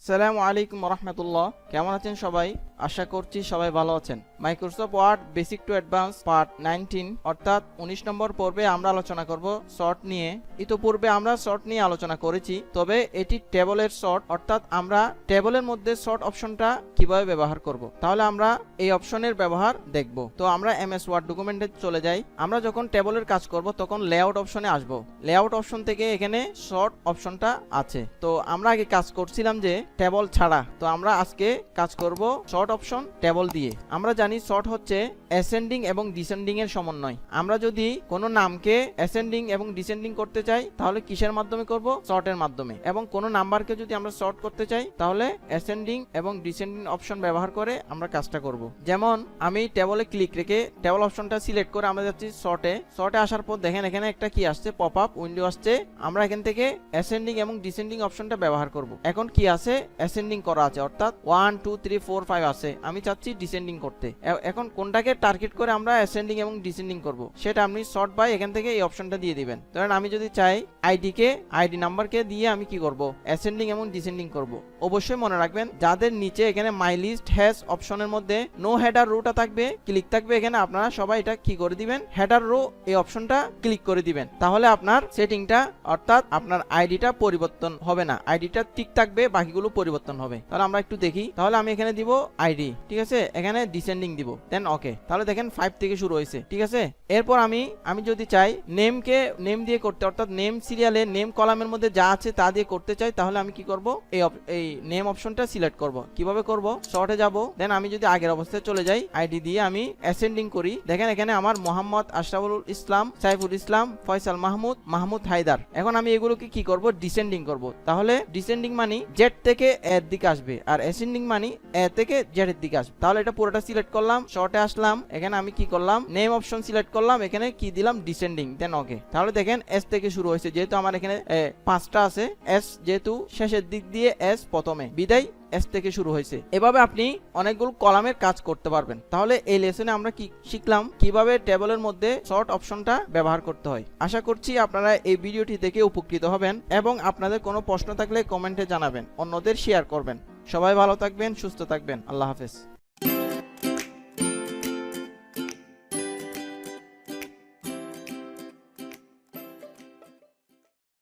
আসসালামু আলাইকুম রহমতুল্লাহ। কেমন আছেন সবাই? আশা করছি সবাই ভালো আছেন। Microsoft word basic to advance part 19 অর্থাৎ 19 নম্বর পর্বে আমরা আলোচনা করব শর্ট নিয়ে। ইতোপূর্বে আমরা শর্ট নিয়ে আলোচনা করেছি, তবে এটি টেবলের শর্ট, অর্থাৎ আমরা টেবলের মধ্যে শর্ট অপশনটা কিভাবে ব্যবহার করব, তাহলে আমরা এই অপশনের ব্যবহার দেখব। তো আমরা এমএস ওয়ার্ড ডকুমেন্টে চলে যাই। আমরা যখন টেবলের কাজ করব তখন লেআউট অপশনে আসব। লেআউট অপশন থেকে এখানে শর্ট অপশনটা আছে। তো আমরা আগে কাজ করছিলাম যে টেবল ছাড়া, তো আমরা আজকে কাজ করব শর্ট অপশন টেবল দিয়ে। আমরা জানি শর্ট হচ্ছে অ্যাসেন্ডিং এবং ডিসেন্ডিং এর সমন্বয়। আমরা যদি কোনো নামকে অ্যাসেন্ডিং এবং ডিসেন্ডিং করতে চাই তাহলে কিসের মাধ্যমে করব? শর্টের মাধ্যমে। এবং কোনো নাম্বারকে যদি আমরা শর্ট করতে চাই তাহলে অ্যাসেন্ডিং এবং ডিসেন্ডিং অপশন ব্যবহার করে আমরা কাজটা করব। যেমন আমি টেবলে ক্লিক রেখে টেবল অপশনটা সিলেক্ট করে আমরা যাচ্ছি শর্টে আসার পর দেখেন এখানে একটা কি আসছে, পপ আপ উইন্ডো আসছে। আমরা এখান থেকে অ্যাসেন্ডিং এবং ডিসেন্ডিং অপশনটা ব্যবহার করব। এখন কি আছে? অ্যাসেন্ডিং করা আছে, অর্থাৎ 1 2 3 4 5 আছে। আমি চাচ্ছি ডিসেন্ডিং করতে। এখন কোনটাকে টার্গেট করে আমরা অ্যাসেন্ডিং এবং ডিসেন্ডিং করব সেটা আপনি শর্ট বাই এখান থেকে এই অপশনটা দিয়ে দিবেন। ধরেন আমি যদি চাই আইডি নাম্বারকে দিয়ে আমি কি করব? অ্যাসেন্ডিং এবং ডিসেন্ডিং করব। অবশ্যই মনে রাখবেন যাদের নিচে এখানে মাই লিস্ট হ্যাজ অপশনের মধ্যে নো হেডার রোটা থাকবে, ক্লিক থাকবে, এখানে আপনারা সবাই এটা কি করে দিবেন? হেডার রো এই অপশনটা ক্লিক করে দিবেন। তাহলে আপনার সেটিংটা অর্থাৎ আপনার আইডিটা পরিবর্তন হবে না, আইডিটা ঠিক থাকবে, বাকিগুলো পরিবর্তন হবে। তাহলে আমরা একটু দেখি। তাহলে আমি এখানে দিব আইডি, ঠিক আছে, এখানে ডিসেন্ডিং দিব, দেন ওকে। তাহলে দেখেন 5 থেকে শুরু হয়েছে, ঠিক আছে। এরপর আমি যদি চাই নেমকে নেম দিয়ে করতে, অর্থাৎ নেম সিরিয়ালে নেম কলামের মধ্যে যা আছে তা দিয়ে করতে চাই, তাহলে আমি কি করব? এই নেম অপশনটা সিলেক্ট করব। কিভাবে করব? শর্টে যাব, দেন আমি যদি আগের অবস্থায় চলে যাই, আইডি দিয়ে আমি অ্যাসেন্ডিং করি। দেখেন এখানে আমার মোহাম্মদ আশরাফুল ইসলাম, সাইফুল ইসলাম, ফয়সাল মাহমুদ হায়দার। এখন আমি এগুলোকে কি করব? ডিসেন্ডিং করব। তাহলে ডিসেন্ডিং মানে জেড থেকে এর দিকে আসবে, আর অ্যাসেন্ডিং মানে এ থেকে জেড এর দিকে আসবে। তাহলে এটা পুরোটা সিলেক্ট করলাম, শর্টে আসলাম, এখানে আমি কি করলাম? নেম অপশন সিলেক্ট করলাম, এখানে কি দিলাম? ডিসেন্ডিং, দেন ওকে। তাহলে দেখেন এস থেকে শুরু হয়েছে, যেহেতু আমার এখানে 5টা আছে, এস যেহেতু শেষের দিক দিয়ে এস প্রথমে, বিদায় এস থেকে শুরু হয়েছে। এভাবে আপনি অনেকগুলো কলামের কাজ করতে পারবেন। তাহলে এই লেসনে আমরা কি শিখলাম? কিভাবে টেবলের মধ্যে শর্ট অপশনটা ব্যবহার করতে হয়। আশা করছি আপনারা এই ভিডিওটি দেখে উপকৃত হবেন এবং আপনাদের কোনো প্রশ্ন থাকলে কমেন্টে জানাবেন, অন্যদের শেয়ার করবেন। সবাই ভালো থাকবেন, সুস্থ থাকবেন। আল্লাহ হাফেজ।